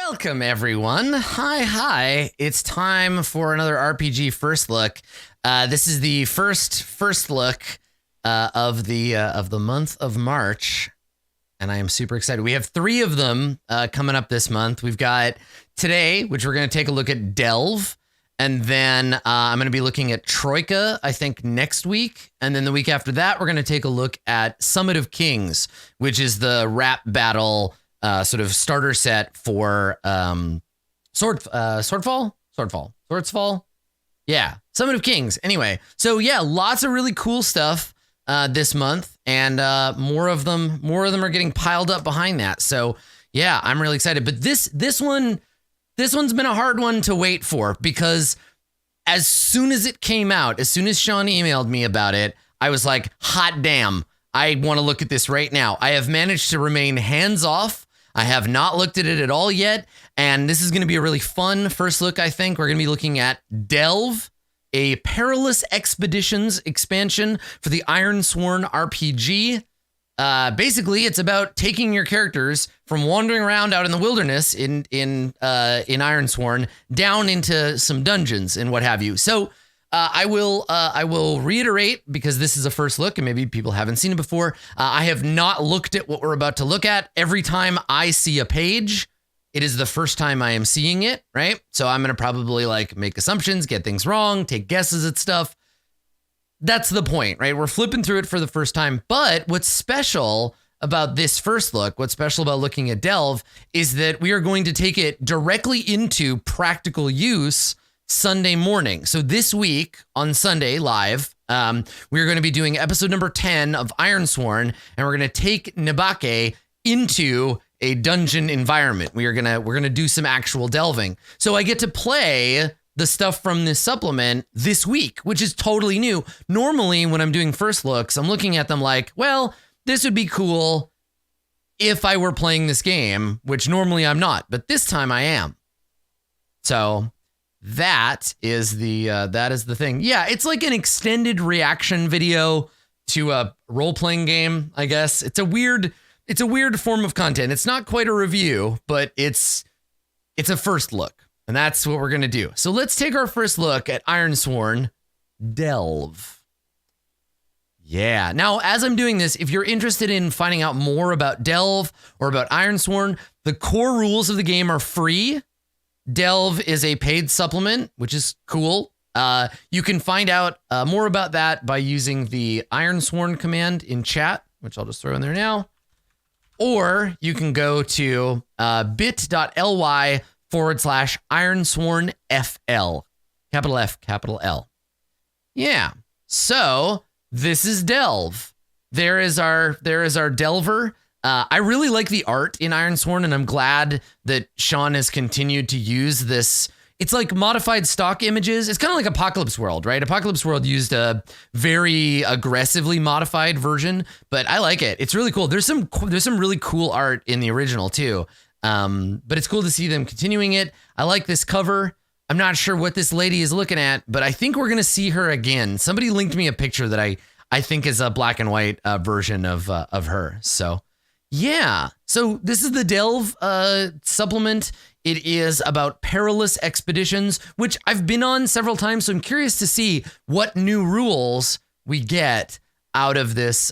Welcome, everyone. Hi. It's time for another RPG First Look. This is the first look of the month of March, and I am super excited. We have 3 of them coming up this month. We've got today, which we're going to take a look at Delve, and then I'm going to be looking at Troika, I think, next week, and then the week after that, we're going to take a look at Summit of Kings, which is the rap battle sort of starter set for Swordsfall. Yeah, Summit of Kings. Anyway, so yeah, lots of really cool stuff this month, and more of them are getting piled up behind that. So yeah, I'm really excited. But this one's been a hard one to wait for, because as soon as it came out, as soon as Sean emailed me about it, I was like, hot damn, I want to look at this right now. I have managed to remain hands off. I have not looked at it at all yet, and this is going to be a really fun first look, I think. We're going to be looking at Delve, a Perilous Expeditions expansion for the Ironsworn RPG. Basically, it's about taking your characters from wandering around out in the wilderness in Ironsworn down into some dungeons and what have you. So I will reiterate, because this is a first look and maybe people haven't seen it before. I have not looked at what we're about to look at. Every time I see a page, it is the first time I am seeing it, right? So I'm going to probably make assumptions, get things wrong, take guesses at stuff. That's the point, right? We're flipping through it for the first time. But what's special about this first look, what's special about looking at Delve, is that we are going to take it directly into practical use Sunday morning. So this week on Sunday live, we're going to be doing episode number 10 of Ironsworn, and we're going to take Nabake into a dungeon environment. We're going to do some actual delving. So I get to play the stuff from this supplement this week, which is totally new. Normally when I'm doing first looks, I'm looking at them like, well, this would be cool if I were playing this game, which normally I'm not, but this time I am. So that is the thing. Yeah, it's like an extended reaction video to a role-playing game, I guess. It's a weird form of content. It's not quite a review, but it's a first look, and that's what we're going to do. So let's take our first look at Ironsworn Delve. Yeah. Now, as I'm doing this, if you're interested in finding out more about Delve or about Ironsworn, the core rules of the game are free. Delve is a paid supplement, which is cool. You can find out more about that by using the Ironsworn command in chat, which I'll just throw in there now. Or you can go to bit.ly/Ironsworn FL. Capital L. Yeah. So this is Delve. There is our Delver. I really like the art in Ironsworn, and I'm glad that Sean has continued to use this. It's like modified stock images. It's kind of like Apocalypse World, right? Apocalypse World used a very aggressively modified version, but I like it. It's really cool. There's some really cool art in the original too. But it's cool to see them continuing it. I like this cover. I'm not sure what this lady is looking at, but I think we're going to see her again. Somebody linked me a picture that I think is a black and white version of her. So yeah, so this is the Delve supplement. It is about Perilous Expeditions, which I've been on several times, so I'm curious to see what new rules we get out of this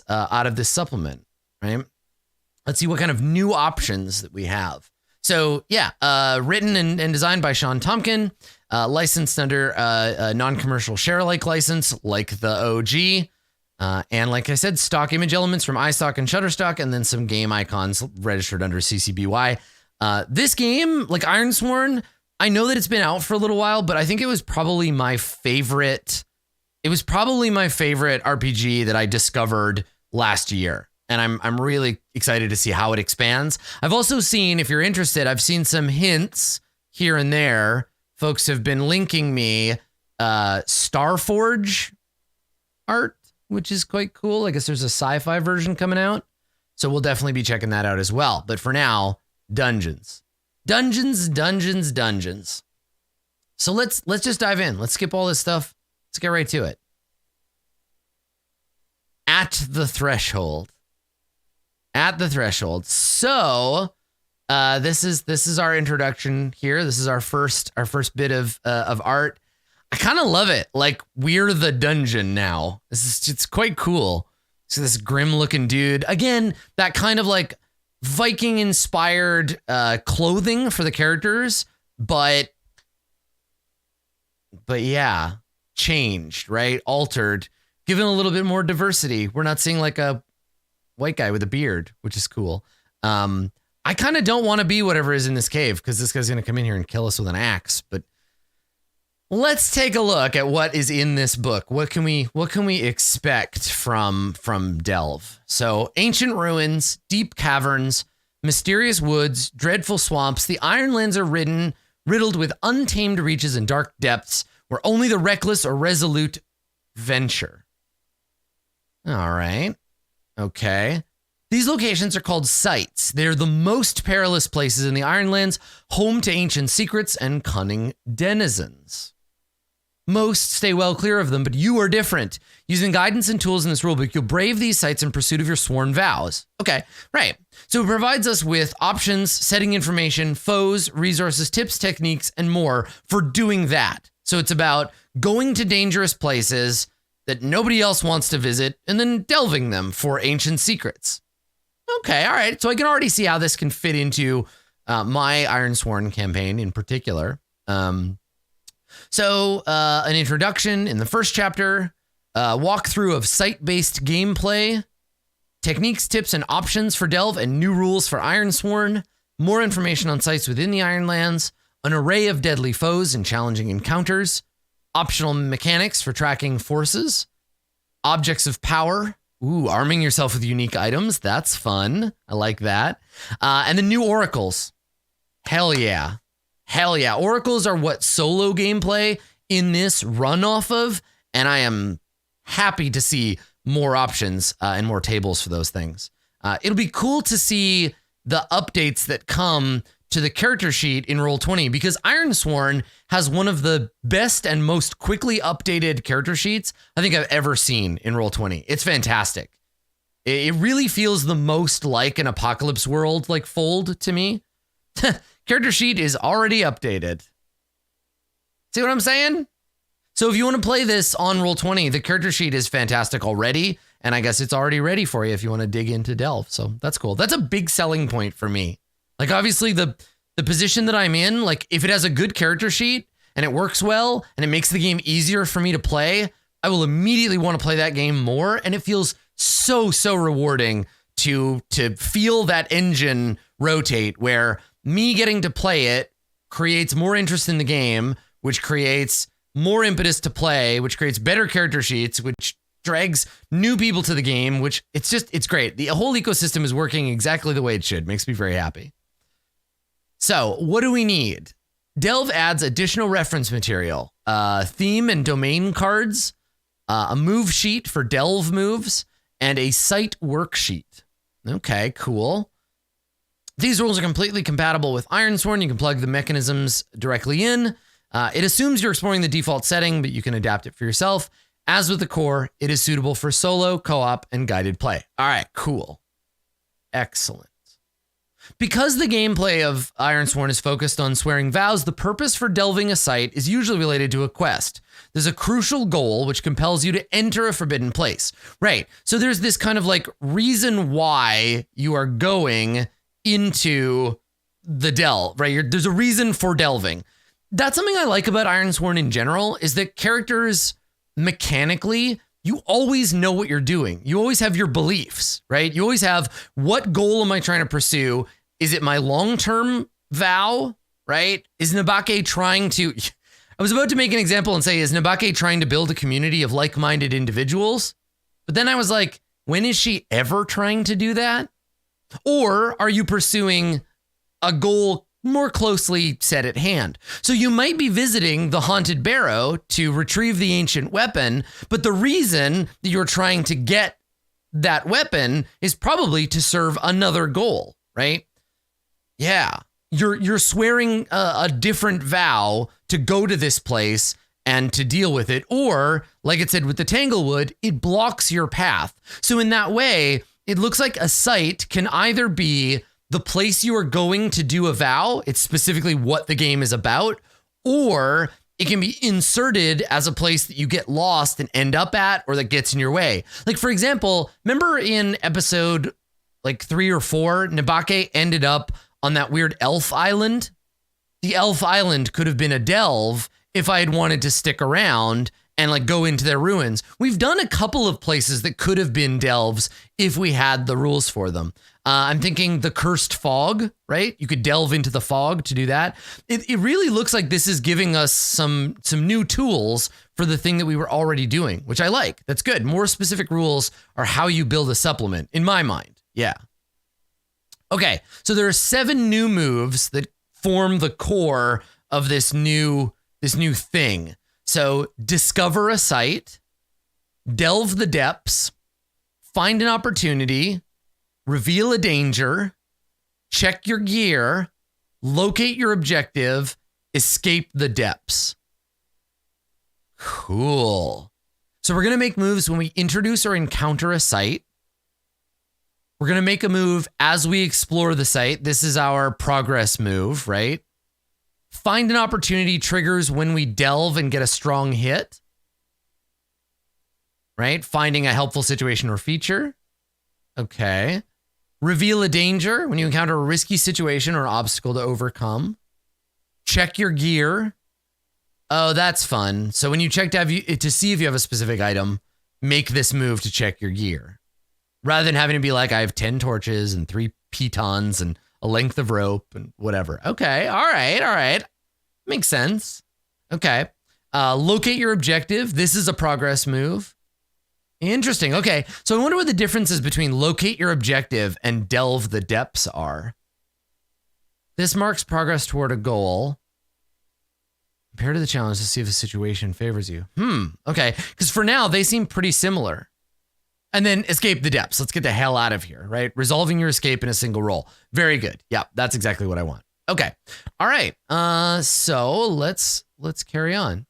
supplement, right? Let's see what kind of new options that we have. So yeah, written and designed by Sean Tompkin, licensed under a non-commercial share-alike license like the OG. And like I said, stock image elements from iStock and Shutterstock, and then some game icons registered under CCBY. This game, like Ironsworn, I know that it's been out for a little while, but I think it was probably my favorite. It was probably my favorite RPG that I discovered last year. And I'm really excited to see how it expands. I've also seen, if you're interested, I've seen some hints here and there. Folks have been linking me Starforge art, which is quite cool. I guess there's a sci-fi version coming out. So we'll definitely be checking that out as well. But for now, dungeons. Dungeons. So let's just dive in. Let's skip all this stuff. Let's get right to it. At the threshold. So This is our introduction here. This is our first bit of art. I kind of love it. Like, we're the dungeon now. It's quite cool. So this grim looking dude, again, that kind of like Viking inspired clothing for the characters, but yeah, changed, right? Altered, given a little bit more diversity. We're not seeing like a white guy with a beard, which is cool. I kind of don't want to be whatever is in this cave because this guy's going to come in here and kill us with an axe. But let's take a look at what is in this book. What can we expect from Delve? So, ancient ruins, deep caverns, mysterious woods, dreadful swamps. The Ironlands are riddled with untamed reaches and dark depths where only the reckless or resolute venture. All right. Okay. These locations are called sites. They're the most perilous places in the Ironlands, home to ancient secrets and cunning denizens. Most stay well clear of them, but you are different. Using guidance and tools in this rulebook, you'll brave these sites in pursuit of your sworn vows. Okay, right. So it provides us with options, setting information, foes, resources, tips, techniques, and more for doing that. So it's about going to dangerous places that nobody else wants to visit and then delving them for ancient secrets. Okay, all right. So I can already see how this can fit into my Ironsworn campaign in particular. So an introduction in the first chapter, walkthrough of site-based gameplay, techniques, tips, and options for Delve, and new rules for Ironsworn, more information on sites within the Ironlands, an array of deadly foes and challenging encounters, optional mechanics for tracking forces, objects of power. Ooh, arming yourself with unique items. That's fun. I like that. And the new oracles. Hell yeah. Hell yeah. Oracles are what solo gameplay in this run off of. And I am happy to see more options and more tables for those things. It'll be cool to see the updates that come to the character sheet in Roll20 because Ironsworn has one of the best and most quickly updated character sheets I think I've ever seen in Roll20. It's fantastic. It really feels the most like an Apocalypse World like fold to me. Character sheet is already updated. See what I'm saying? So if you want to play this on Roll20, the character sheet is fantastic already, and I guess it's already ready for you if you want to dig into Delve. So that's cool. That's a big selling point for me. Like, obviously, the position that I'm in, like, if it has a good character sheet and it works well and it makes the game easier for me to play, I will immediately want to play that game more. And it feels so rewarding to feel that engine rotate where me getting to play it creates more interest in the game, which creates more impetus to play, which creates better character sheets, which drags new people to the game, which it's great. The whole ecosystem is working exactly the way it should. Makes me very happy. So what do we need? Delve adds additional reference material, theme and domain cards, a move sheet for Delve moves, and a site worksheet. Okay, cool. These rules are completely compatible with Ironsworn. You can plug the mechanisms directly in. It assumes you're exploring the default setting, but you can adapt it for yourself. As with the core, it is suitable for solo, co-op, and guided play. All right, cool. Excellent. Because the gameplay of Ironsworn is focused on swearing vows, the purpose for delving a site is usually related to a quest. There's a crucial goal which compels you to enter a forbidden place. Right. So there's this kind of like reason why you are going into the delve, right? There's a reason for delving. That's something I like about Ironsworn in general, is that characters mechanically, you always know what you're doing. You always have your beliefs, right? You always have, what goal am I trying to pursue? Is it my long-term vow, right? Is Nabake trying to... I was about to make an example and say, is Nabake trying to build a community of like-minded individuals? But then I was like, when is she ever trying to do that? Or are you pursuing a goal more closely set at hand? So you might be visiting the Haunted Barrow to retrieve the ancient weapon, but the reason that you're trying to get that weapon is probably to serve another goal, right? Yeah, you're swearing a different vow to go to this place and to deal with it. Or, like it said with the Tanglewood, it blocks your path. So in that way, it looks like a site can either be the place you are going to do a vow. It's specifically what the game is about, or it can be inserted as a place that you get lost and end up at, or that gets in your way. Like, for example, remember in episode like 3 or 4, Nabake ended up on that weird elf island? The elf island could have been a delve if I had wanted to stick around and like go into their ruins. We've done a couple of places that could have been delves if we had the rules for them. I'm thinking the cursed fog, right? You could delve into the fog to do that. It really looks like this is giving us some new tools for the thing that we were already doing, which I like. That's good. More specific rules are how you build a supplement, in my mind. Yeah. Okay, so there are 7 new moves that form the core of this new thing. So discover a site, delve the depths, find an opportunity, reveal a danger, check your gear, locate your objective, escape the depths. Cool. So we're going to make moves when we introduce or encounter a site. We're going to make a move as we explore the site. This is our progress move, right? Find an opportunity triggers when we delve and get a strong hit, right? Finding a helpful situation or feature. Okay. Reveal a danger when you encounter a risky situation or obstacle to overcome. Check your gear. Oh, that's fun. So when you check to see if you have a specific item, make this move to check your gear. Rather than having to be like, I have 10 torches and 3 pitons and a length of rope and whatever. Okay, all right. Makes sense. Okay. Locate your objective. This is a progress move. Interesting. Okay, so I wonder what the differences between locate your objective and delve the depths are. This marks progress toward a goal. Compare to the challenge to see if a situation favors you. Okay, because for now, they seem pretty similar. And then escape the depths. Let's get the hell out of here, right? Resolving your escape in a single roll. Very good. Yeah, that's exactly what I want. Okay. All right. So let's carry on.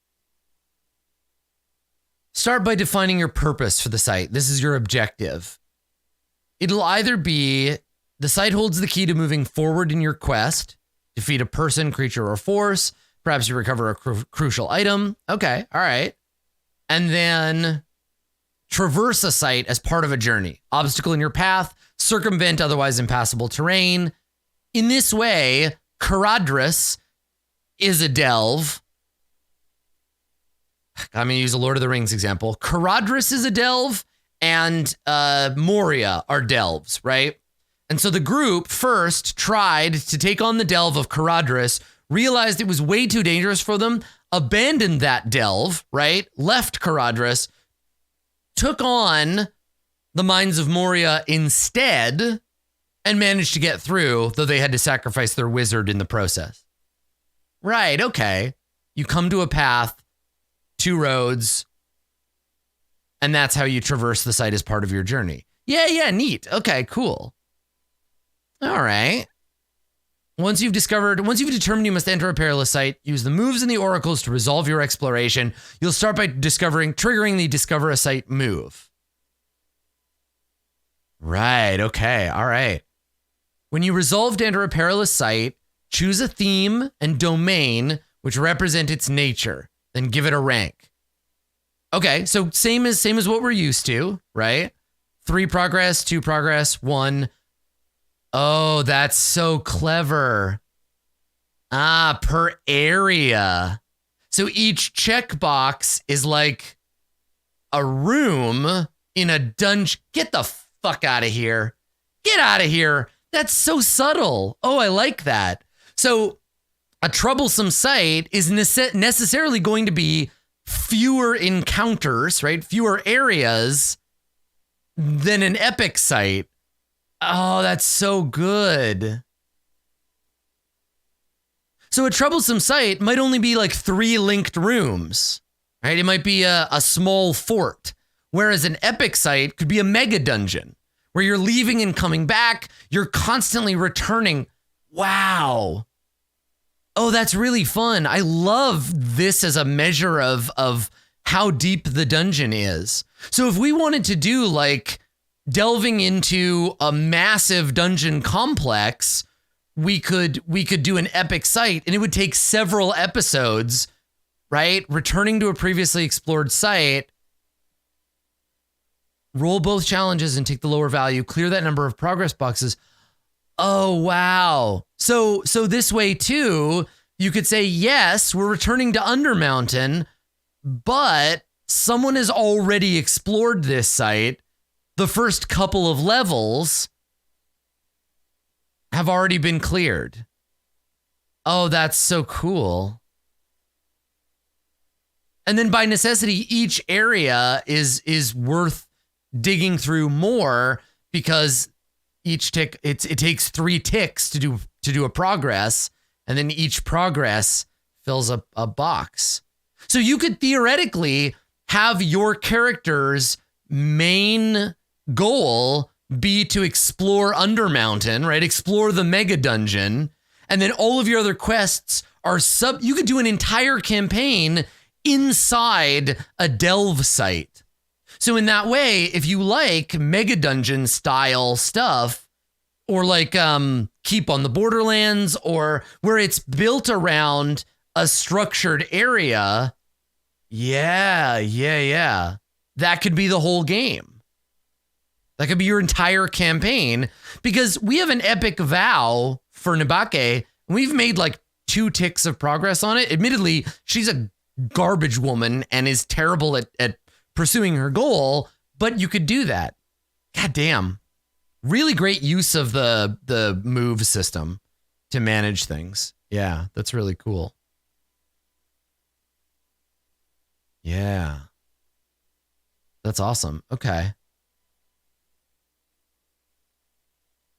Start by defining your purpose for the site. This is your objective. It'll either be the site holds the key to moving forward in your quest, defeat a person, creature, or force. Perhaps you recover a crucial item. Okay. All right. And then traverse a site as part of a journey. Obstacle in your path, circumvent otherwise impassable terrain. In this way, Caradris is a delve. I'm going to use a Lord of the Rings example. Caradris is a delve and Moria are delves, right? And so the group first tried to take on the delve of Caradris, realized it was way too dangerous for them, abandoned that delve, right? Left Caradris, took on the Mines of Moria instead, and managed to get through, though they had to sacrifice their wizard in the process. Right, okay. You come to a path, 2 roads, and that's how you traverse the site as part of your journey. Yeah, neat. Okay, cool. All right. Once you've determined you must enter a perilous site, use the moves and the oracles to resolve your exploration. You'll start by triggering the discover a site move. Right, okay, all right. When you resolve to enter a perilous site, choose a theme and domain which represent its nature, then give it a rank. Okay, so same as what we're used to, right? 3 progress, 2 progress, 1. Oh, that's so clever. Per area. So each checkbox is like a room in a dungeon. Get the fuck out of here. Get out of here. That's so subtle. Oh, I like that. So a troublesome site is necessarily going to be fewer encounters, right? Fewer areas than an epic site. Oh, that's so good. So a troublesome site might only be like 3 linked rooms, right? It might be a small fort, whereas an epic site could be a mega dungeon where you're leaving and coming back. You're constantly returning. Wow. Oh, that's really fun. I love this as a measure of how deep the dungeon is. So if we wanted to do like delving into a massive dungeon complex, we could do an epic site, and it would take several episodes, right? Returning to a previously explored site, roll both challenges and take the lower value, clear that number of progress boxes. Oh, wow. So this way too, you could say, yes, we're returning to Undermountain, but someone has already explored this site. The first couple of levels have already been cleared. Oh, that's so cool. And then by necessity, each area is worth digging through more, because each tick, it takes 3 ticks to do a progress, and then each progress fills up a box. So you could theoretically have your character's main goal be to explore Undermountain, right? Explore the mega dungeon. And then all of your other quests are you could do an entire campaign inside a delve site. So in that way, if you like mega dungeon style stuff, or like Keep on the Borderlands, or where it's built around a structured area, yeah. That could be the whole game. That could be your entire campaign, because we have an epic vow for Nabake, and we've made like 2 ticks of progress on it. Admittedly, she's a garbage woman and is terrible at pursuing her goal, but you could do that. God damn. Really great use of the move system to manage things. Yeah, that's really cool. Yeah. That's awesome. Okay.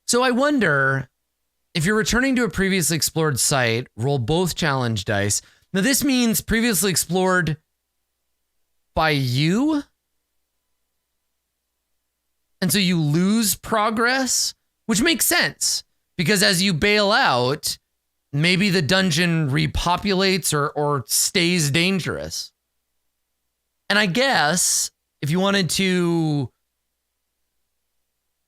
So I wonder, if you're returning to a previously explored site, roll both challenge dice. Now this means previously explored by you? And so you lose progress, which makes sense, because as you bail out, maybe the dungeon repopulates or stays dangerous. And I guess if you wanted to,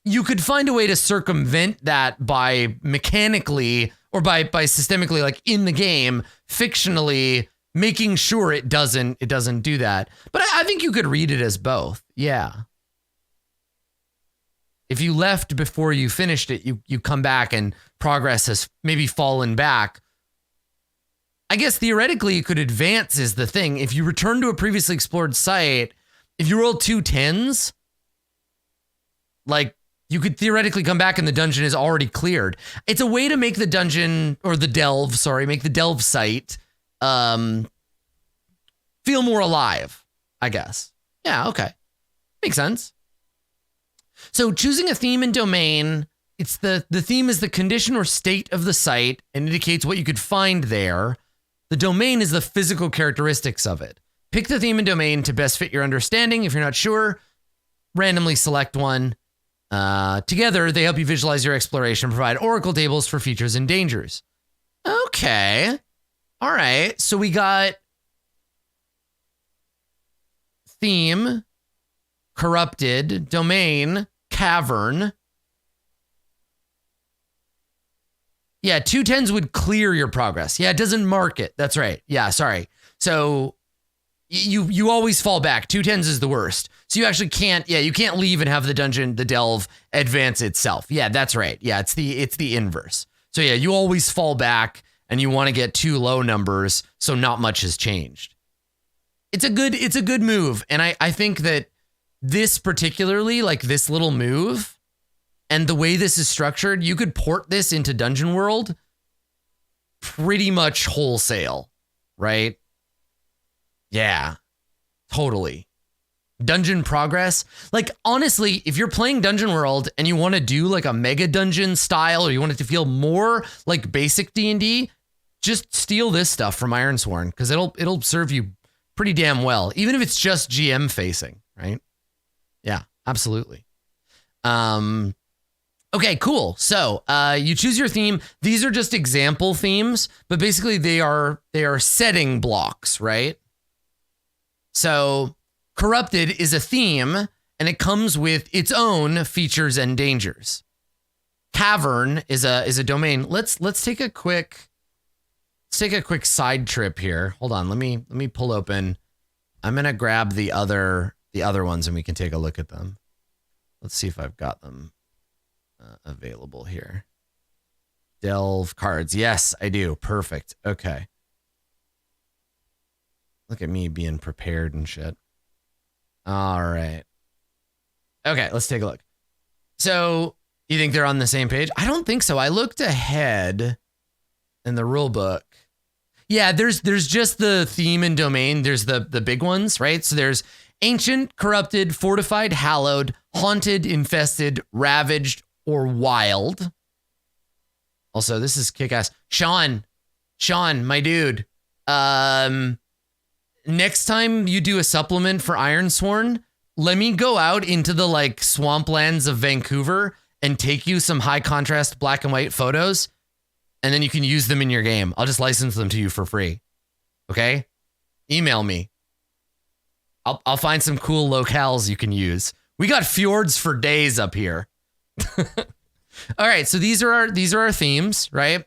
you could find a way to circumvent that by mechanically or by systemically, like in the game, fictionally making sure it doesn't do that. But I think you could read it as both. Yeah. If you left before you finished it, you come back and progress has maybe fallen back. I guess theoretically you could advance is the thing. If you return to a previously explored site, if you roll 2 10s, like, you could theoretically come back and the dungeon is already cleared. It's a way to make the dungeon, or the delve, make the delve site feel more alive, I guess. Yeah, okay. Makes sense. So choosing a theme and domain, it's the theme is the condition or state of the site and indicates what you could find there. The domain is the physical characteristics of it. Pick the theme and domain to best fit your understanding. If you're not sure, randomly select one. Together, they help you visualize your exploration and provide oracle tables for features and dangers. Okay. All right. So we got theme, corrupted, domain, cavern. Yeah, 2 10s would clear your progress. Yeah, it doesn't mark it. That's right. Yeah, sorry. So you always fall back. 2 10s is the worst. So you actually can't, you can't leave and have the dungeon, the delve, advance itself. Yeah, that's right. Yeah, it's the inverse. So yeah, you always fall back and you want to get 2 low numbers, so not much has changed. It's a good move. And I think that this particularly, like this little move and the way this is structured, you could port this into Dungeon World pretty much wholesale, right? Yeah, totally. Dungeon progress. Like, honestly, if you're playing Dungeon World and you want to do like a mega dungeon style, or you want it to feel more like basic D&D, just steal this stuff from Ironsworn, because it'll serve you pretty damn well, even if it's just GM facing, right? Yeah, absolutely. Okay, cool. So you choose your theme. These are just example themes, but basically they are setting blocks, right? So Corrupted is a theme, and it comes with its own features and dangers. Cavern is a domain. Let's take a quick side trip here. Hold on, let me pull open. I'm gonna grab the other ones and we can take a look at them. Let's see if I've got them available here. Delve cards. Yes, I do. Perfect. Okay. Look at me being prepared and shit. All right. Okay, let's take a look. So, you think they're on the same page? I don't think so. I looked ahead in the rule book. Yeah, there's just the theme and domain. There's the big ones, right? So there's ancient, corrupted, fortified, hallowed, haunted, infested, ravaged, or wild. Also, this is kick-ass. Sean, my dude. Next time you do a supplement for Ironsworn, let me go out into the like swamplands of Vancouver and take you some high contrast black and white photos, and then you can use them in your game. I'll just license them to you for free. Okay? Email me. I'll find some cool locales you can use. We got fjords for days up here. All right, so these are our themes, right?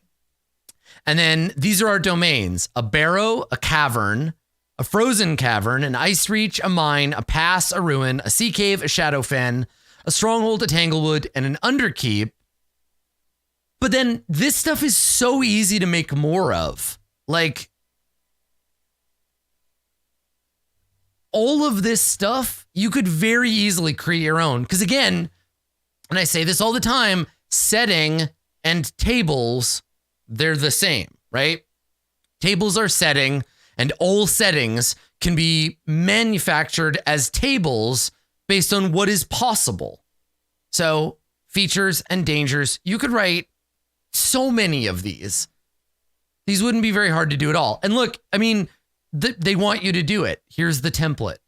And then these are our domains: a barrow, a cavern, a frozen cavern, an ice reach, a mine, a pass, a ruin, a sea cave, a shadow fen, a stronghold, a tanglewood, and an underkeep. But then this stuff is so easy to make more of. Like, all of this stuff, you could very easily create your own. Because again, and I say this all the time, setting and tables, they're the same, right? Tables are setting, and all settings can be manufactured as tables based on what is possible. So features and dangers, you could write so many of these. These wouldn't be very hard to do at all. And look, I mean, they want you to do it. Here's the template.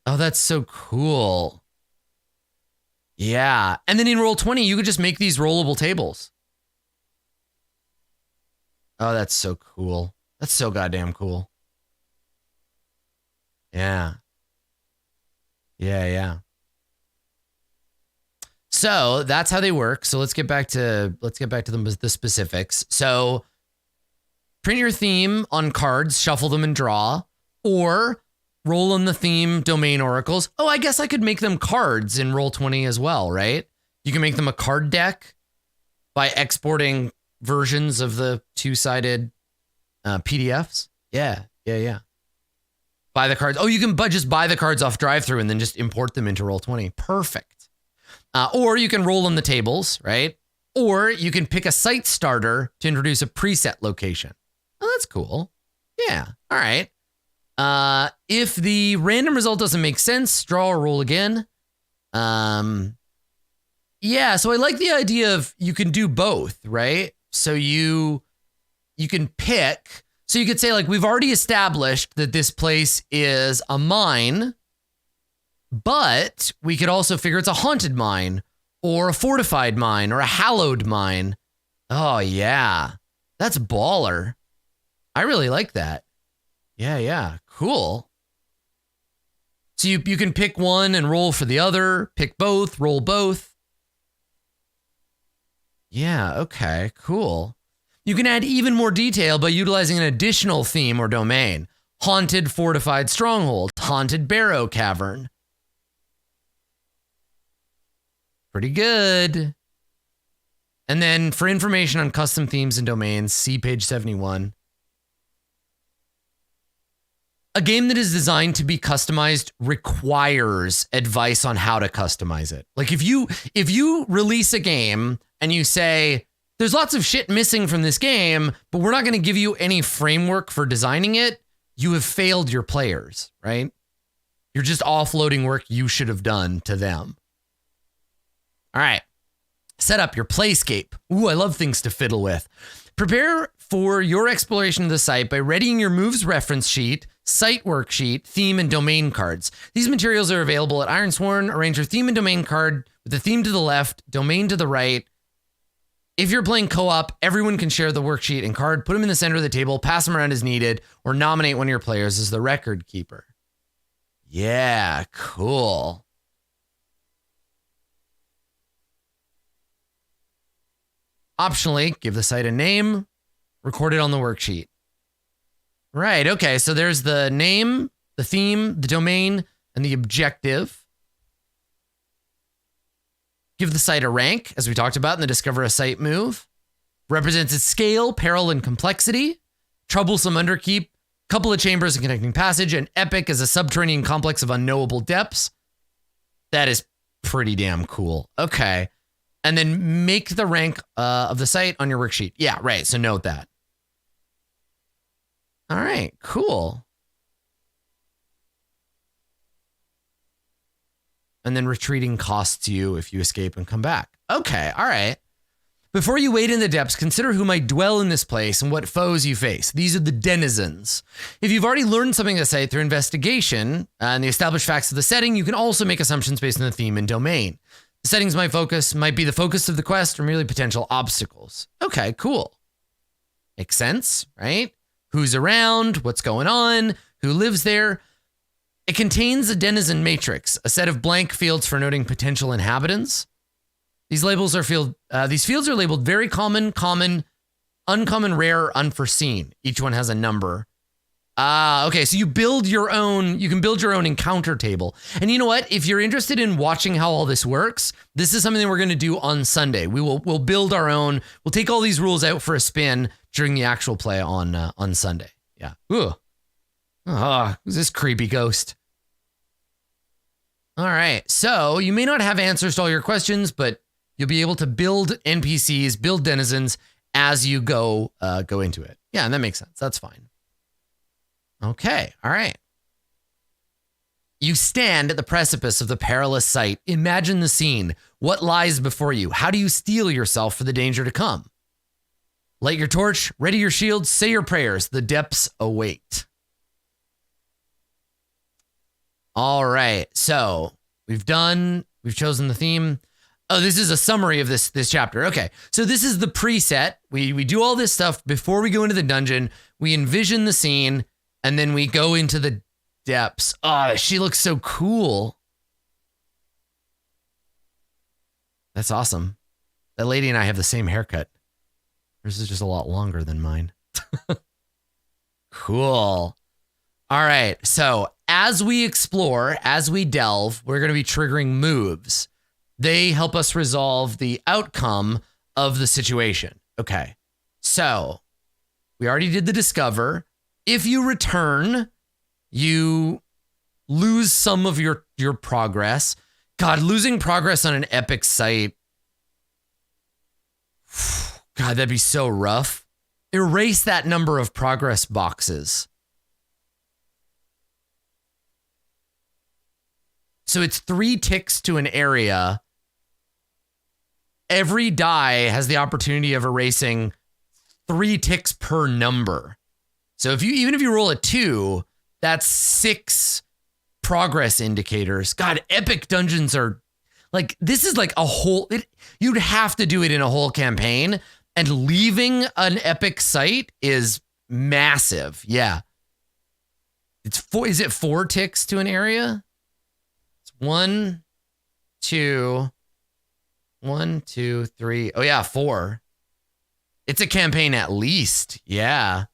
Oh, that's so cool. Yeah. And then in Roll20, you could just make these rollable tables. Oh, that's so cool. That's so goddamn cool. Yeah. Yeah. So that's how they work. So let's get back to the specifics. So print your theme on cards, shuffle them and draw, or roll on the theme domain oracles. Oh, I guess I could make them cards in Roll20 as well, right? You can make them a card deck by exporting versions of the two-sided PDFs. Yeah. Buy the cards. Oh, you can just buy the cards off drive-thru and then just import them into Roll20. Perfect. Or you can roll on the tables, right? Or you can pick a site starter to introduce a preset location. Oh, that's cool. Yeah. All right. If the random result doesn't make sense, draw or roll again. Yeah, so I like the idea of you can do both, right? So you can pick. So you could say, like, we've already established that this place is a mine, but we could also figure it's a haunted mine or a fortified mine or a hallowed mine. Oh, yeah. That's baller. I really like that. Yeah. Cool. So you can pick one and roll for the other, pick both, roll both. Yeah, okay, cool. You can add even more detail by utilizing an additional theme or domain. Haunted fortified stronghold, haunted barrow cavern. Pretty good. And then for information on custom themes and domains, see page 71. A game that is designed to be customized requires advice on how to customize it. Like if you release a game and you say, there's lots of shit missing from this game, but we're not going to give you any framework for designing it, you have failed your players, right? You're just offloading work you should have done to them. All right. Set up your playscape. Ooh, I love things to fiddle with. Prepare for your exploration of the site by readying your moves reference sheet, site worksheet, theme, and domain cards. These materials are available at Ironsworn. Arrange your theme and domain card with the theme to the left, domain to the right. If you're playing co-op, everyone can share the worksheet and card, put them in the center of the table, pass them around as needed, or nominate one of your players as the record keeper. Yeah, cool. Optionally, give the site a name, record it on the worksheet. Right, okay, so there's the name, the theme, the domain, and the objective. Give the site a rank, as we talked about in the Discover a Site move. Represents its scale, peril, and complexity. Troublesome underkeep, couple of chambers and connecting passage, and epic as a subterranean complex of unknowable depths. That is pretty damn cool. Okay. And then make the rank of the site on your worksheet. Yeah, right. So note that. All right, cool. And then retreating costs you if you escape and come back. Okay, all right. Before you wade in the depths, consider who might dwell in this place and what foes you face. These are the denizens. If you've already learned something of the site through investigation and the established facts of the setting, you can also make assumptions based on the theme and domain. The settings might be the focus of the quest or merely potential obstacles. Okay, cool. Makes sense, right? Who's around, what's going on, who lives there. It contains a denizen matrix, a set of blank fields for noting potential inhabitants. These fields are labeled very common, common, uncommon, rare, unforeseen. Each one has a number. Okay, so you can build your own encounter table. And you know what? If you're interested in watching how all this works, this is something that we're going to do on Sunday. We'll build our own. We'll take all these rules out for a spin during the actual play on Sunday. Yeah. Ooh. Who's this creepy ghost? All right. So you may not have answers to all your questions, but you'll be able to build NPCs, build denizens as you go into it. Yeah, and that makes sense. That's fine. Okay, all right. You stand at the precipice of the perilous site. Imagine the scene. What lies before you? How do you steel yourself for the danger to come? Light your torch, ready your shield, say your prayers. The depths await. All right, so we've chosen the theme. Oh, this is a summary of this chapter. Okay, so this is the preset. We do all this stuff before we go into the dungeon. We envision the scene, and then we go into the depths. Oh, she looks so cool. That's awesome. That lady and I have the same haircut. Hers is just a lot longer than mine. Cool. All right, so as we explore, as we delve, we're going to be triggering moves. They help us resolve the outcome of the situation. Okay, so we already did the discover. If you return, you lose some of your progress. God, losing progress on an epic site. God, that'd be so rough. Erase that number of progress boxes. So it's 3 ticks to an area. Every die has the opportunity of erasing 3 ticks per number. So even if you roll a 2, that's 6 progress indicators. God, epic dungeons are like, this is like a whole, you'd have to do it in a whole campaign, and leaving an epic site is massive. Yeah. Is it 4 ticks to an area? It's 1, 2, 1, 2, 3. Oh yeah, 4. It's a campaign at least. Yeah.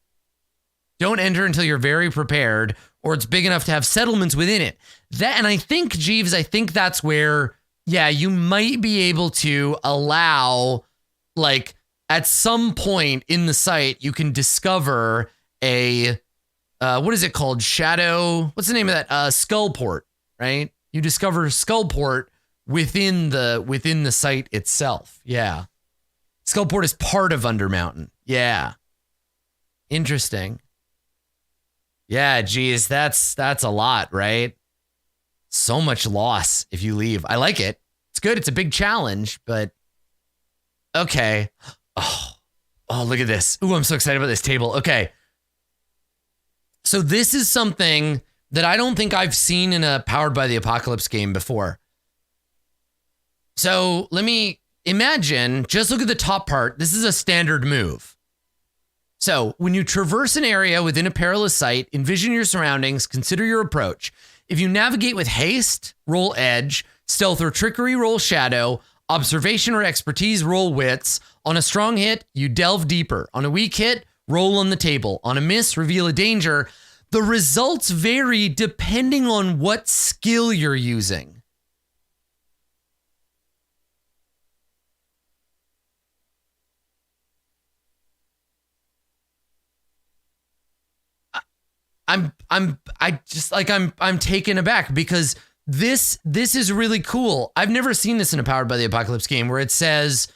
Don't enter until you're very prepared, or it's big enough to have settlements within it. And I think, Jeeves, that's where, yeah, you might be able to allow, like, at some point in the site, you can discover a, what is it called? What's the name of that? Skullport, right? You discover Skullport within the site itself. Yeah. Skullport is part of Undermountain. Yeah. Interesting. Yeah, geez, that's a lot, right? So much loss if you leave. I like it. It's good. It's a big challenge, but okay. Oh, look at this. Ooh, I'm so excited about this table. Okay. So this is something that I don't think I've seen in a Powered by the Apocalypse game before. So let me imagine, just look at the top part. This is a standard move. So when you traverse an area within a perilous site, envision your surroundings, consider your approach. If you navigate with haste, roll edge. Stealth or trickery, roll shadow. Observation or expertise, roll wits. On a strong hit, you delve deeper. On a weak hit, roll on the table. On a miss, reveal a danger. The results vary depending on what skill you're using. I'm taken aback because this is really cool. I've never seen this in a Powered by the Apocalypse game where it says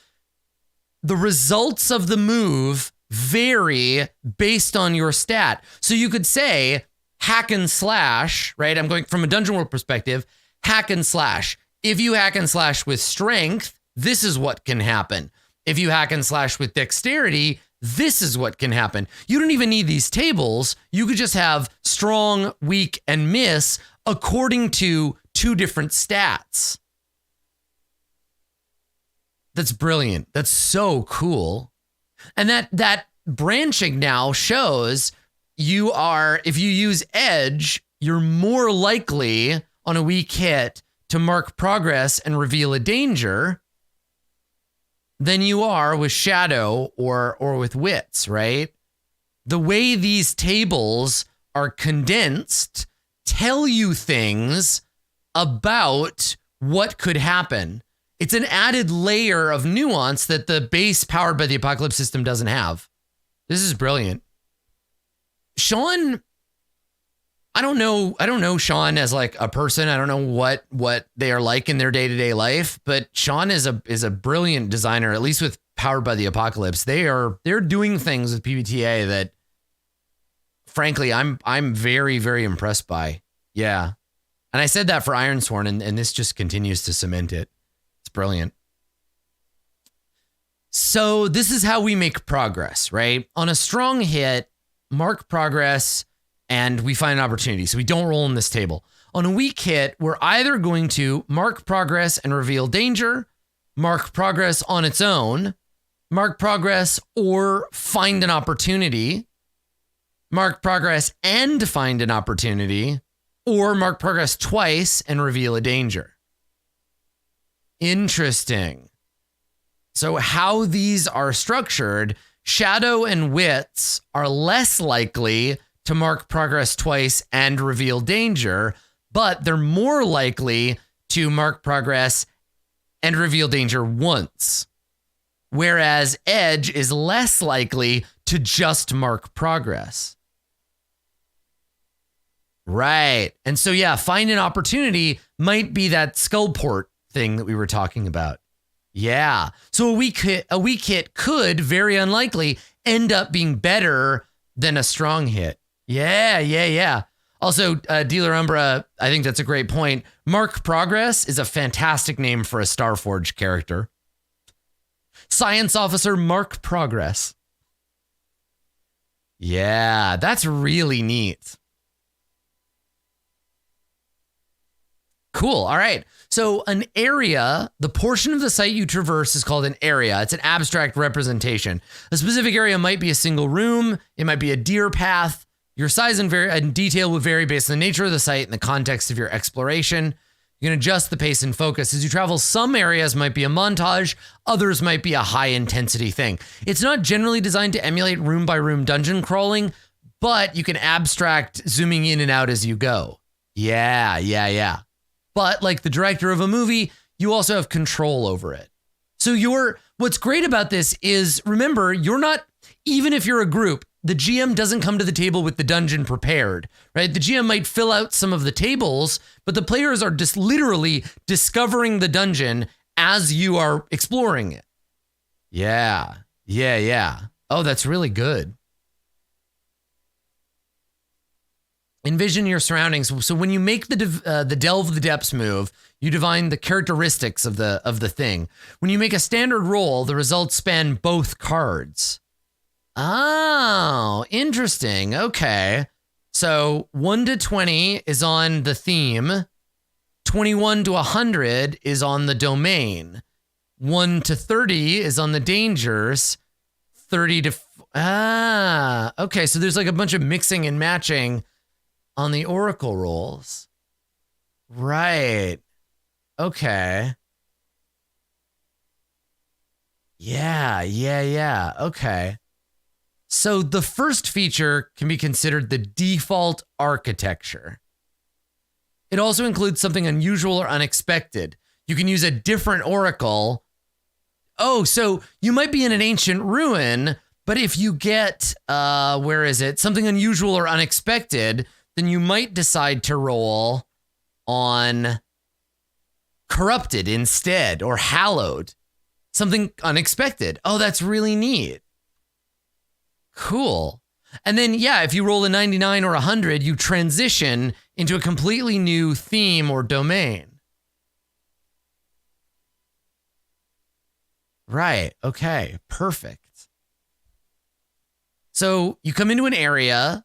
the results of the move vary based on your stat. So you could say hack and slash, right? I'm going from a Dungeon World perspective, hack and slash. If you hack and slash with strength, this is what can happen. If you hack and slash with dexterity, this is what can happen. You don't even need these tables. You could just have strong, weak, and miss according to 2 different stats. That's brilliant. That's so cool. And that branching now shows if you use edge, you're more likely on a weak hit to mark progress and reveal a danger than you are with shadow or with wits, right? The way these tables are condensed tell you things about what could happen. It's an added layer of nuance that the base Powered by the Apocalypse system doesn't have. This is brilliant. Sean, I don't know Sean as like a person. I don't know what they are like in their day-to-day life, but Sean is a brilliant designer, at least with Powered by the Apocalypse. They're doing things with PBTA that frankly I'm very, very impressed by. Yeah. And I said that for Ironsworn, and this just continues to cement it. It's brilliant. So this is how we make progress, right? On a strong hit, mark progress, and we find an opportunity. So we don't roll on this table. On a weak hit, we're either going to mark progress and reveal danger, mark progress on its own, mark progress or find an opportunity, mark progress and find an opportunity, or mark progress twice and reveal a danger. Interesting. So how these are structured, shadow and wits are less likely to mark progress twice and reveal danger, but they're more likely to mark progress and reveal danger once. Whereas edge is less likely to just mark progress. Right. And so, yeah, find an opportunity might be that skullport thing that we were talking about. Yeah. So a weak hit could very unlikely end up being better than a strong hit. Yeah. Also, Dealer Umbra, I think that's a great point. Mark Progress is a fantastic name for a Starforged character. Science Officer Mark Progress. Yeah, that's really neat. Cool. All right. So an area, the portion of the site you traverse is called an area. It's an abstract representation. A specific area might be a single room. It might be a deer path. Your size and detail will vary based on the nature of the site and the context of your exploration. You can adjust the pace and focus as you travel. Some areas might be a montage. Others might be a high intensity thing. It's not generally designed to emulate room by room dungeon crawling, but you can abstract zooming in and out as you go. Yeah. But like the director of a movie, you also have control over it. So what's great about this is, remember, you're not, even if you're a group, the GM doesn't come to the table with the dungeon prepared, right? The GM might fill out some of the tables, but the players are just literally discovering the dungeon as you are exploring it. Yeah. Oh, that's really good. Envision your surroundings. So when you make the Delve the Depths move, you divine the characteristics of the thing. When you make a standard roll, the results span both cards. Oh, interesting. Okay. So 1 to 20 is on the theme. 21 to 100 is on the domain. 1 to 30 is on the dangers. 30 to... okay. So there's like a bunch of mixing and matching on the oracle rolls. Right. Okay. Yeah. Okay. So the first feature can be considered the default architecture. It also includes something unusual or unexpected. You can use a different oracle. Oh, so you might be in an ancient ruin, but if you get, where is it? Something unusual or unexpected, then you might decide to roll on corrupted instead, or hallowed. Something unexpected. Oh, that's really neat. Cool. And then, yeah, if you roll a 99 or 100, you transition into a completely new theme or domain. Right. Okay. Perfect. So you come into an area,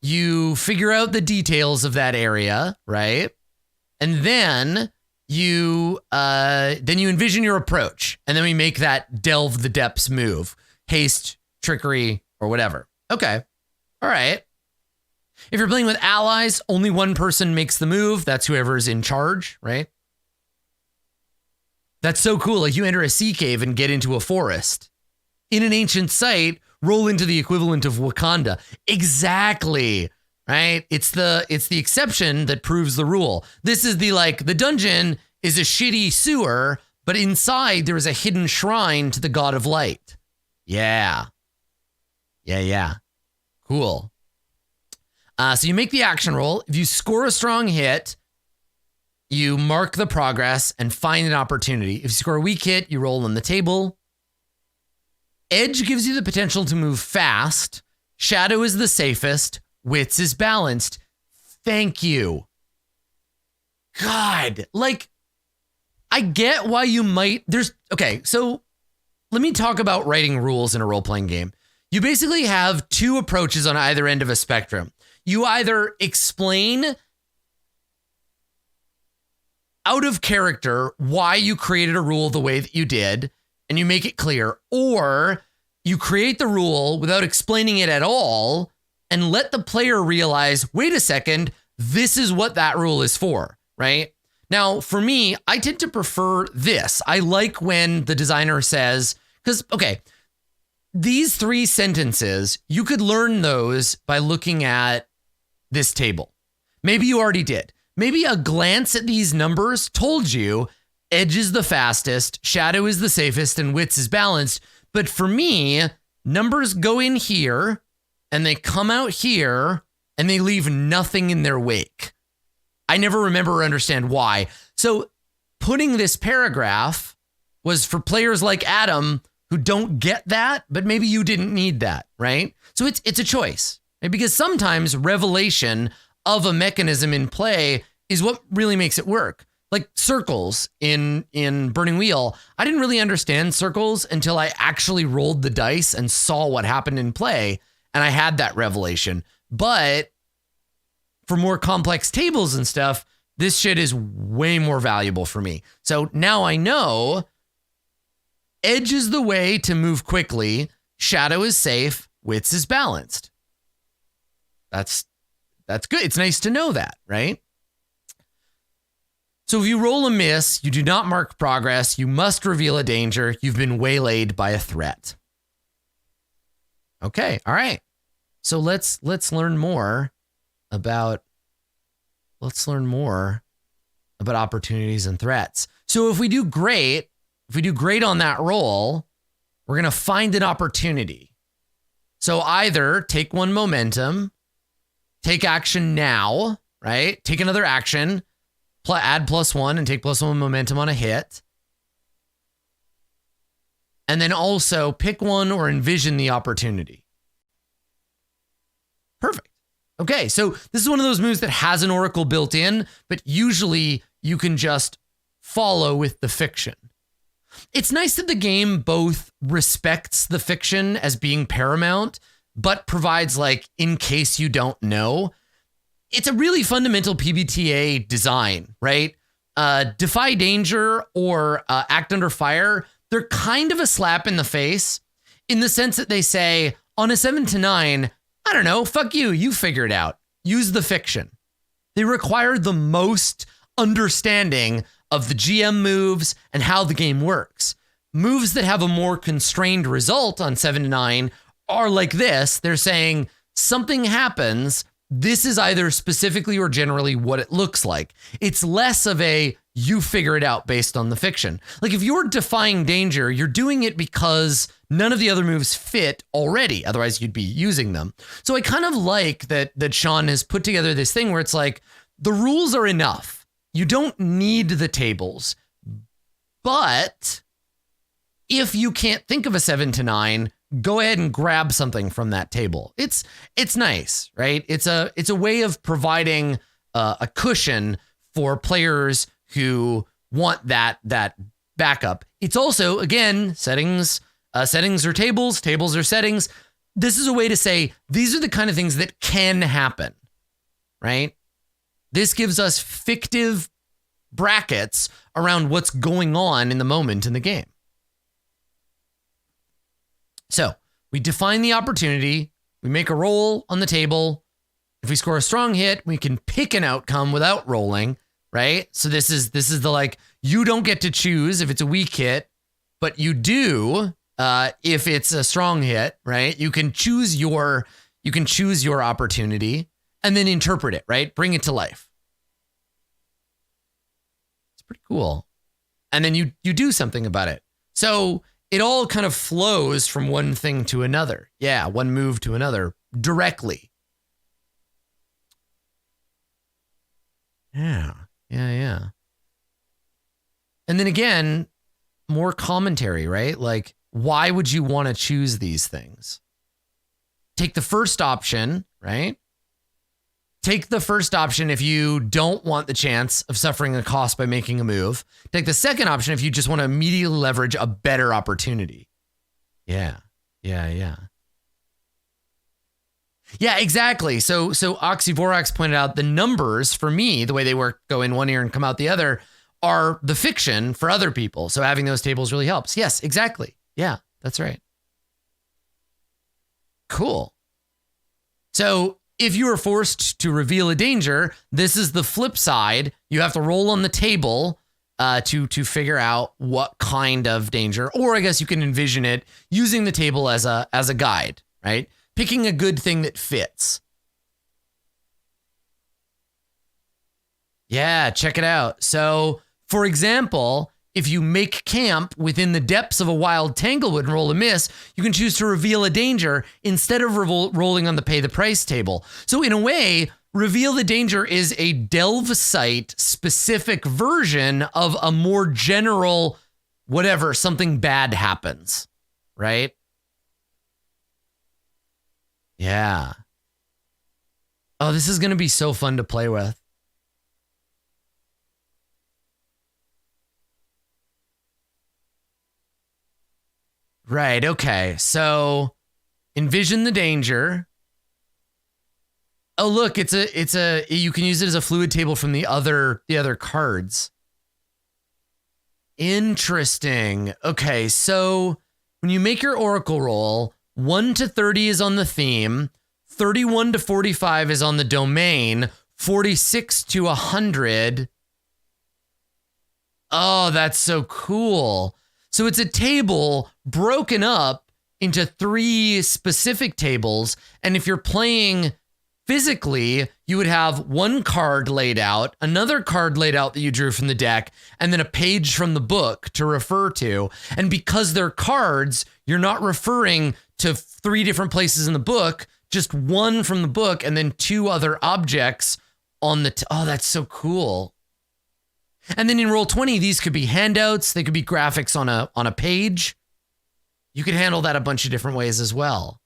you figure out the details of that area, right? And then you envision your approach, and then we make that delve the depths move, haste, trickery, or whatever. Okay. All right. If you're playing with allies, only one person makes the move. That's whoever's in charge, right? That's so cool. Like you enter a sea cave and get into a forest. In an ancient site, roll into the equivalent of Wakanda. Exactly. Right? It's the exception that proves the rule. This is the dungeon is a shitty sewer, but inside there is a hidden shrine to the god of light. Yeah. Cool. So you make the action roll. If you score a strong hit, you mark the progress and find an opportunity. If you score a weak hit, you roll on the table. Edge gives you the potential to move fast. Shadow is the safest. Wits is balanced. Thank you. God, I get why you might. Okay, so let me talk about writing rules in a role-playing game. You basically have two approaches on either end of a spectrum. You either explain out of character why you created a rule the way that you did, and you make it clear, or you create the rule without explaining it at all and let the player realize, wait a second, this is what that rule is for, right? Now, for me, I tend to prefer this. I like when the designer says, because, okay, these 3 sentences, you could learn those by looking at this table. Maybe you already did. Maybe a glance at these numbers told you Edge is the fastest, Shadow is the safest, and Wits is balanced. But for me, numbers go in here, and they come out here, and they leave nothing in their wake. I never remember or understand why. So putting this paragraph was for players like Adam who don't get that, but maybe you didn't need that, right? So it's a choice, right? Because sometimes revelation of a mechanism in play is what really makes it work. Like circles in Burning Wheel, I didn't really understand circles until I actually rolled the dice and saw what happened in play, and I had that revelation. But for more complex tables and stuff, this shit is way more valuable for me. So now I know Edge is the way to move quickly, Shadow is safe, Wits is balanced. That's good. It's nice to know that, right? So if you roll a miss, you do not mark progress, you must reveal a danger, you've been waylaid by a threat. Okay, all right. So let's learn more about opportunities and threats. So if we do great on that roll, we're going to find an opportunity. So either take 1 momentum, take action now, right? Take another action, add +1 and take +1 momentum on a hit. And then also pick one or envision the opportunity. Perfect. Okay, so this is one of those moves that has an oracle built in, but usually you can just follow with the fiction. It's nice that the game both respects the fiction as being paramount, but provides in case you don't know. It's a really fundamental PBTA design, right? Defy danger or act under fire, they're kind of a slap in the face in the sense that they say, on a 7 to 9, I don't know, fuck you, you figure it out. Use the fiction. They require the most understanding of the GM moves and how the game works. Moves that have a more constrained result on 7 to 9 are like this. They're saying something happens. This is either specifically or generally what it looks like. It's less of a you figure it out based on the fiction. Like if you're defying danger, you're doing it because none of the other moves fit already. Otherwise you'd be using them. So I kind of like that Sean has put together this thing where it's like the rules are enough. You don't need the tables, but if you can't think of a 7 to 9, go ahead and grab something from that table. It's nice, right? It's a way of providing a cushion for players who want that backup. It's also, again, settings are tables are settings. This is a way to say these are the kind of things that can happen, right? This gives us fictive brackets around what's going on in the moment in the game. So we define the opportunity. We make a roll on the table. If we score a strong hit, we can pick an outcome without rolling, right? So this is the like, you don't get to choose if it's a weak hit, but you do if it's a strong hit, right? You can choose your opportunity and then interpret it, right? Bring it to life. It's pretty cool. And then you do something about it. So it all kind of flows from one thing to another. Yeah, one move to another directly. Yeah. And then again, more commentary, right? Like, why would you want to choose these things? Take the first option, right? Take the first option if you don't want the chance of suffering a cost by making a move. Take the second option if you just want to immediately leverage a better opportunity. Yeah, exactly. So Oxyvorax pointed out the numbers for me, the way they work, go in one ear and come out the other, are the fiction for other people. So having those tables really helps. Yes, exactly. Yeah, that's right. Cool. So if you are forced to reveal a danger, this is the flip side. You have to roll on the table to figure out what kind of danger, or I guess you can envision it using the table as a guide, right? Picking a good thing that fits. Yeah, check it out. So, for example, if you make camp within the depths of a wild tanglewood and roll a miss, you can choose to reveal a danger instead of rolling on the pay the price table. So in a way, reveal the danger is a delve site specific version of a more general whatever, something bad happens, right? Yeah. Oh, this is going to be so fun to play with. Right, okay. So envision the danger. Oh, look, it's a you can use it as a fluid table from the other cards. Interesting. Okay, so when you make your oracle roll, 1 to 30 is on the theme, 31 to 45 is on the domain, 46 to 100. Oh, that's so cool. So it's a table broken up into 3 specific tables. And if you're playing physically, you would have one card laid out, another card laid out that you drew from the deck, and then a page from the book to refer to. And because they're cards, you're not referring to 3 different places in the book, just one from the book and then 2 other objects on the... Oh, that's so cool. And then in Roll20, these could be handouts. They could be graphics on a page. You could handle that a bunch of different ways as well.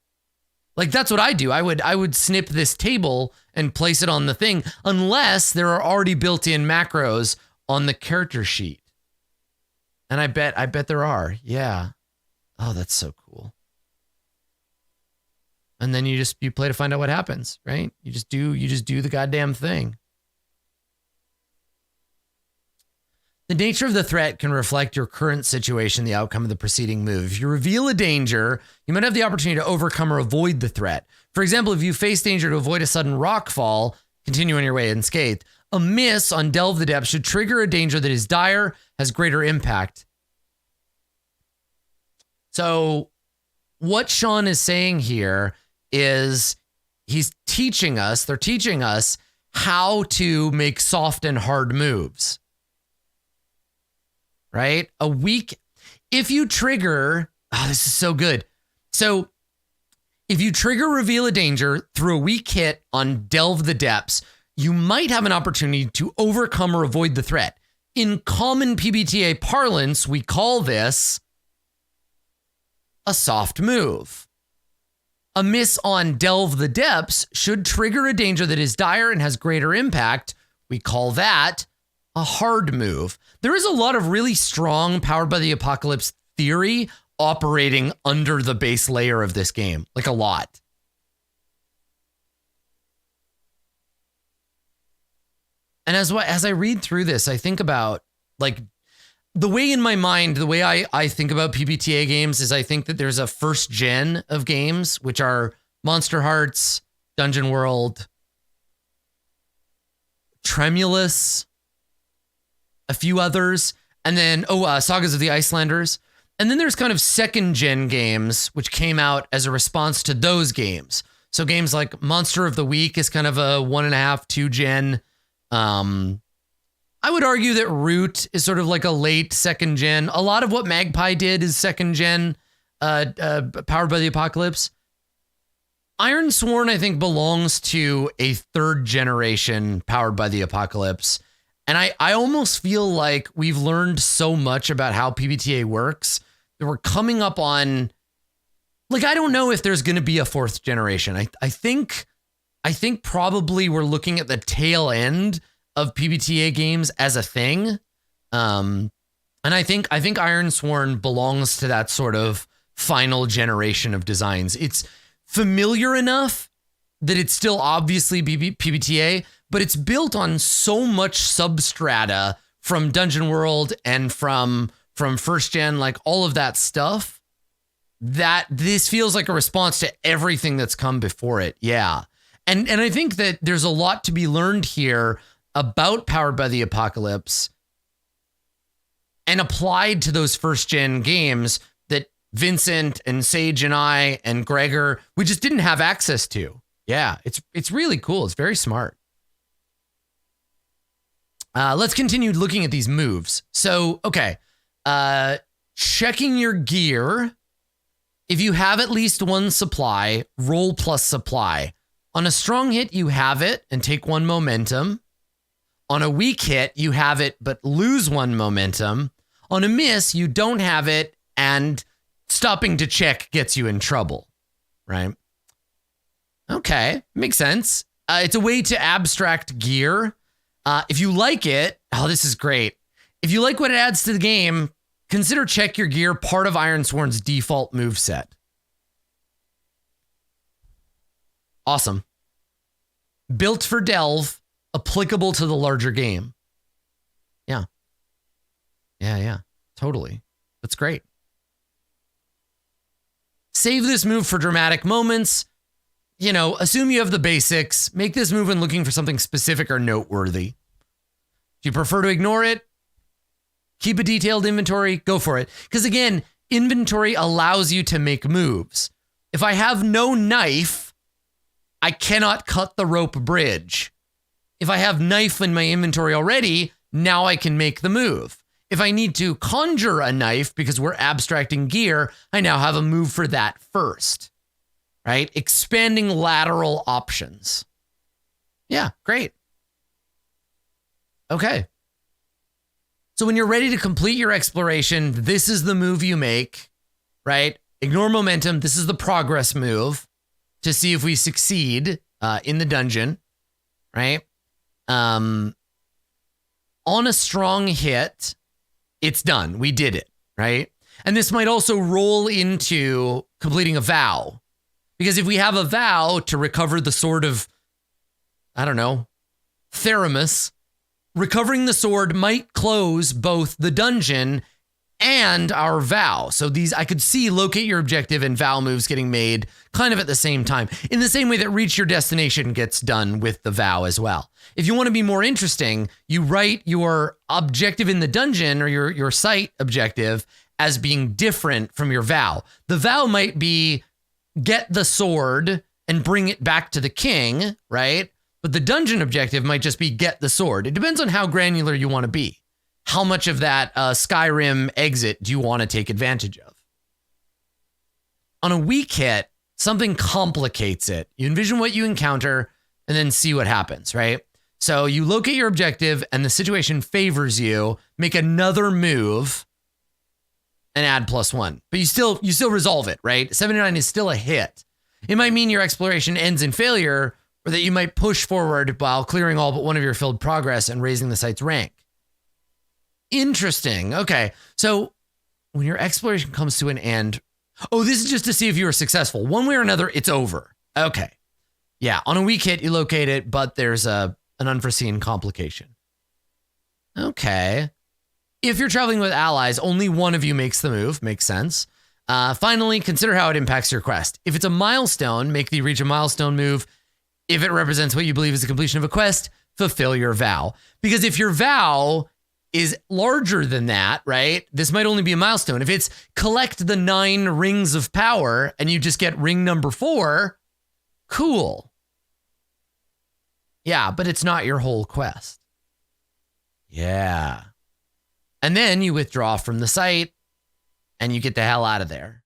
Like that's what I do. I would snip this table and place it on the thing unless there are already built-in macros on the character sheet. And I bet there are. Yeah. Oh, that's so cool. And then you play to find out what happens, right? You just do the goddamn thing. The nature of the threat can reflect your current situation, the outcome of the preceding move. If you reveal a danger, you might have the opportunity to overcome or avoid the threat. For example, if you face danger to avoid a sudden rock fall, continue on your way unscathed. A miss on Delve the Depths should trigger a danger that is dire, has greater impact. So what Sean is saying here is they're teaching us how to make soft and hard moves. Right? If you trigger, this is so good. So if you trigger Reveal a Danger through a weak hit on Delve the Depths, you might have an opportunity to overcome or avoid the threat. In common PBTA parlance, we call this a soft move. A miss on Delve the Depths should trigger a danger that is dire and has greater impact. We call that a hard move. There is a lot of really strong Powered by the Apocalypse theory operating under the base layer of this game, like a lot. And as I read through this, I think about like the way in my mind, the way I think about PBTA games is I think that there's a first gen of games, which are Monster Hearts, Dungeon World, Tremulous, a few others, and then, Sagas of the Icelanders. And then there's kind of second gen games, which came out as a response to those games. So games like Monster of the Week is kind of a 1.5, 2 gen. I would argue that Root is sort of like a late second gen. A lot of what Magpie did is second gen, Powered by the Apocalypse. Ironsworn, I think, belongs to a third generation Powered by the Apocalypse. And I almost feel like we've learned so much about how PBTA works that we're coming up on, like, I don't know if there's going to be a fourth generation. I think probably we're looking at the tail end of PBTA games as a thing. And I think Ironsworn belongs to that sort of final generation of designs. It's familiar enough that it's still obviously PBTA, but it's built on so much substrata from Dungeon World and from first gen, like all of that stuff, that this feels like a response to everything that's come before it. Yeah. And I think that there's a lot to be learned here about Powered by the Apocalypse and applied to those first gen games that Vincent and Sage and I and Gregor, we just didn't have access to. Yeah, it's really cool. It's very smart. Let's continue looking at these moves. So, okay. Checking your gear. If you have at least one supply, roll plus supply. On a strong hit, you have it and take 1 momentum. On a weak hit, you have it but lose 1 momentum. On a miss, you don't have it and stopping to check gets you in trouble, right? Okay, makes sense. It's a way to abstract gear. If you like it, this is great. If you like what it adds to the game, consider check your gear part of Ironsworn's default moveset. Awesome. Built for Delve, applicable to the larger game. Yeah. Yeah. Totally. That's great. Save this move for dramatic moments. Assume you have the basics. Make this move when looking for something specific or noteworthy. If you prefer to ignore it, keep a detailed inventory, go for it. Because again, inventory allows you to make moves. If I have no knife, I cannot cut the rope bridge. If I have knife in my inventory already, now I can make the move. If I need to conjure a knife because we're abstracting gear, I now have a move for that first. Right? Expanding lateral options. Yeah, great. Okay. So when you're ready to complete your exploration, this is the move you make, right? Ignore momentum. This is the progress move to see if we succeed in the dungeon, right? On a strong hit, it's done. We did it, right? And this might also roll into completing a vow. Because if we have a vow to recover the sword of, Theramus, recovering the sword might close both the dungeon and our vow. So these, I could see locate your objective and vow moves getting made kind of at the same time, in the same way that reach your destination gets done with the vow as well. If you want to be more interesting, you write your objective in the dungeon or your site objective as being different from your vow. The vow might be get the sword and bring it back to the king, right? But the dungeon objective might just be get the sword. It depends on how granular you want to be. How much of that Skyrim exit do you want to take advantage of? On a weak hit, something complicates it. You envision what you encounter and then see what happens, right? So you locate your objective and the situation favors you, make another move and add +1. But you still resolve it, right? 79 is still a hit. It might mean your exploration ends in failure, or that you might push forward while clearing all but one of your filled progress and raising the site's rank. Interesting. Okay. So when your exploration comes to an end, oh, this is just to see if you were successful. One way or another, it's over. Okay. Yeah. On a weak hit, you locate it, but there's an unforeseen complication. Okay. If you're traveling with allies, only one of you makes the move. Makes sense. Finally, consider how it impacts your quest. If it's a milestone, make the reach a milestone move. If it represents what you believe is the completion of a quest, fulfill your vow. Because if your vow is larger than that, right? This might only be a milestone. If it's collect the 9 rings of power and you just get ring number 4, cool. Yeah, but it's not your whole quest. Yeah. And then you withdraw from the site and you get the hell out of there.